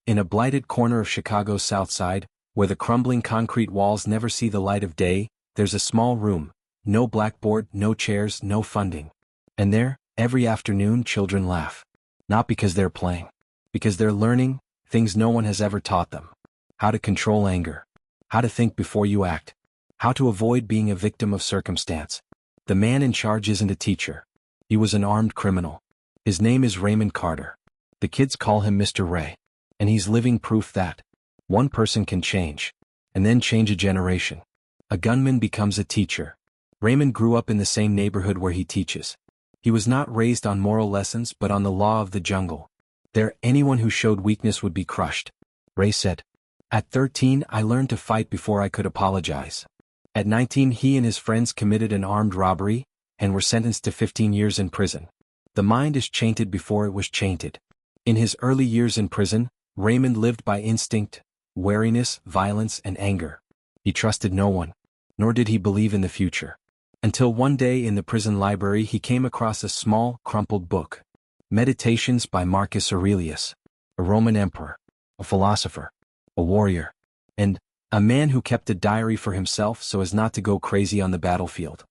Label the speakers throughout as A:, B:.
A: In a blighted corner of Chicago's South Side, where the crumbling concrete walls never see the light of day, there's a small room. No blackboard, no chairs, no funding. And there, every afternoon, children laugh. Not because they're playing. Because they're learning things no one has ever taught them. How to control anger. How to think before you act. How to avoid being a victim of circumstance. The man in charge isn't a teacher. He was an armed criminal. His name is Raymond Carter. The kids call him Mr. Ray. And he's living proof that one person can change. And then change a generation. A gunman becomes a teacher. Raymond grew up in the same neighborhood where he teaches. He was not raised on moral lessons but on the law of the jungle. There, anyone who showed weakness would be crushed. Ray said, "At 13, I learned to fight before I could apologize." At 19, he and his friends committed an armed robbery and were sentenced to 15 years in prison. The mind is chained before it was chained. In his early years in prison, Raymond lived by instinct, wariness, violence, and anger. He trusted no one, nor did he believe in the future. Until one day in the prison library he came across a small, crumpled book. Meditations by Marcus Aurelius, a Roman emperor, a philosopher, a warrior, and a man who kept a diary for himself so as not to go crazy on the battlefield.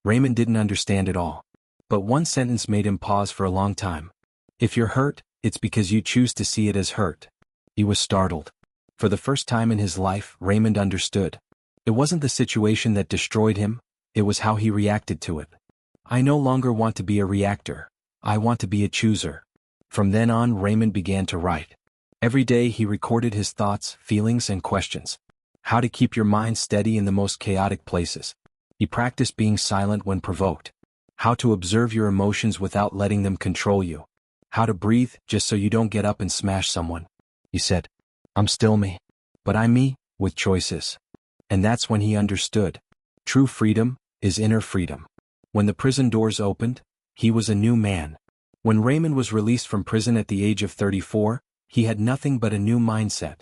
A: Raymond didn't understand it all. But one sentence made him pause for a long time. If you're hurt, it's because you choose to see it as hurt. He was startled. For the first time in his life, Raymond understood. It wasn't the situation that destroyed him, it was how he reacted to it. I no longer want to be a reactor. I want to be a chooser. From then on, Raymond began to write. Every day he recorded his thoughts, feelings, and questions. How to keep your mind steady in the most chaotic places. He practiced being silent when provoked. How to observe your emotions without letting them control you. How to breathe just so you don't get up and smash someone. He said, "I'm still me. But I'm me, with choices." And that's when he understood. True freedom is inner freedom. When the prison doors opened, he was a new man. When Raymond was released from prison at the age of 34, he had nothing but a new mindset.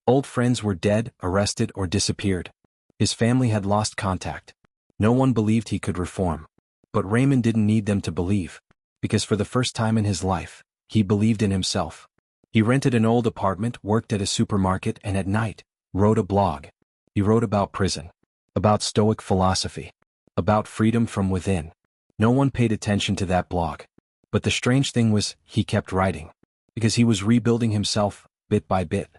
A: Old friends were dead, arrested, or disappeared. His family had lost contact. No one believed he could reform. But Raymond didn't need them to believe, because for the first time in his life, he believed in himself. He rented an old apartment, worked at a supermarket, and at night, wrote a blog. He wrote about prison, about Stoic philosophy, about freedom from within. No one paid attention to that blog. But the strange thing was, he kept writing, because he was rebuilding himself, bit by bit.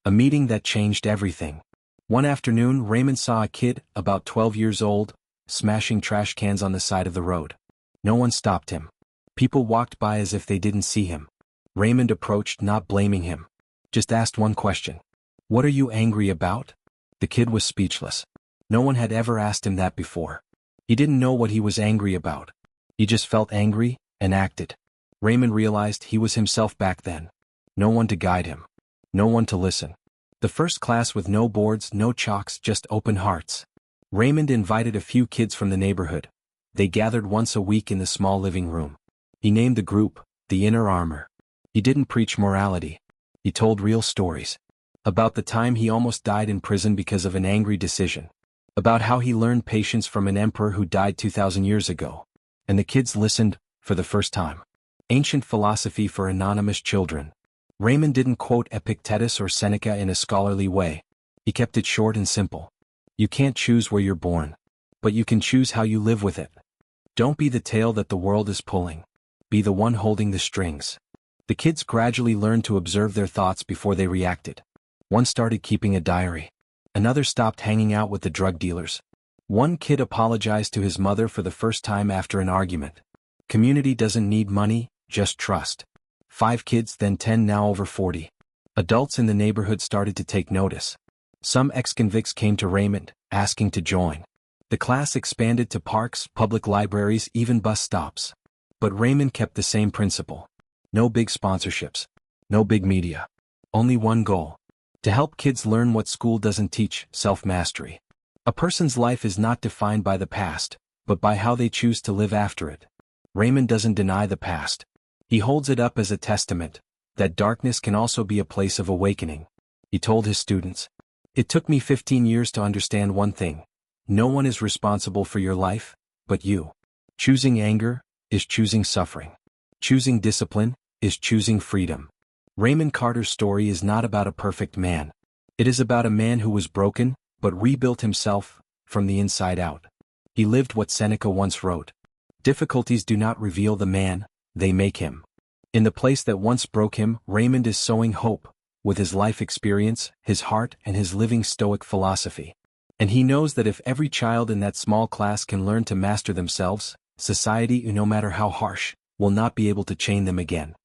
A: A meeting that changed everything. One afternoon, Raymond saw a kid, about 12 years old, smashing trash cans on the side of the road. No one stopped him. People walked by as if they didn't see him. Raymond approached, not blaming him. Just asked one question. "What are you angry about?" The kid was speechless. No one had ever asked him that before. He didn't know what he was angry about. He just felt angry, and acted. Raymond realized he was himself back then. No one to guide him. No one to listen. The first class with no boards, no chalks, just open hearts. Raymond invited a few kids from the neighborhood. They gathered once a week in the small living room. He named the group, The Inner Armor. He didn't preach morality. He told real stories. About the time he almost died in prison because of an angry decision. About how he learned patience from an emperor who died 2,000 years ago. And the kids listened, for the first time. Ancient philosophy for anonymous children. Raymond didn't quote Epictetus or Seneca in a scholarly way. He kept it short and simple. You can't choose where you're born. But you can choose how you live with it. Don't be the tail that the world is pulling. Be the one holding the strings. The kids gradually learned to observe their thoughts before they reacted. One started keeping a diary. Another stopped hanging out with the drug dealers. One kid apologized to his mother for the first time after an argument. Community doesn't need money, just trust. 5 kids, then 10, now over 40. Adults in the neighborhood started to take notice. Some ex-convicts came to Raymond, asking to join. The class expanded to parks, public libraries, even bus stops. But Raymond kept the same principle. No big sponsorships. No big media. Only one goal. To help kids learn what school doesn't teach, self-mastery. A person's life is not defined by the past, but by how they choose to live after it. Raymond doesn't deny the past. He holds it up as a testament, that darkness can also be a place of awakening. He told his students, "It took me 15 years to understand one thing. No one is responsible for your life, but you. Choosing anger is choosing suffering. Choosing discipline is choosing freedom. Raymond Carter's story is not about a perfect man. It is about a man who was broken, but rebuilt himself, from the inside out. He lived what Seneca once wrote. Difficulties do not reveal the man, they make him. In the place that once broke him, Raymond is sowing hope, with his life experience, his heart, and his living Stoic philosophy. And he knows that if every child in that small class can learn to master themselves, society, no matter how harsh, will not be able to chain them again.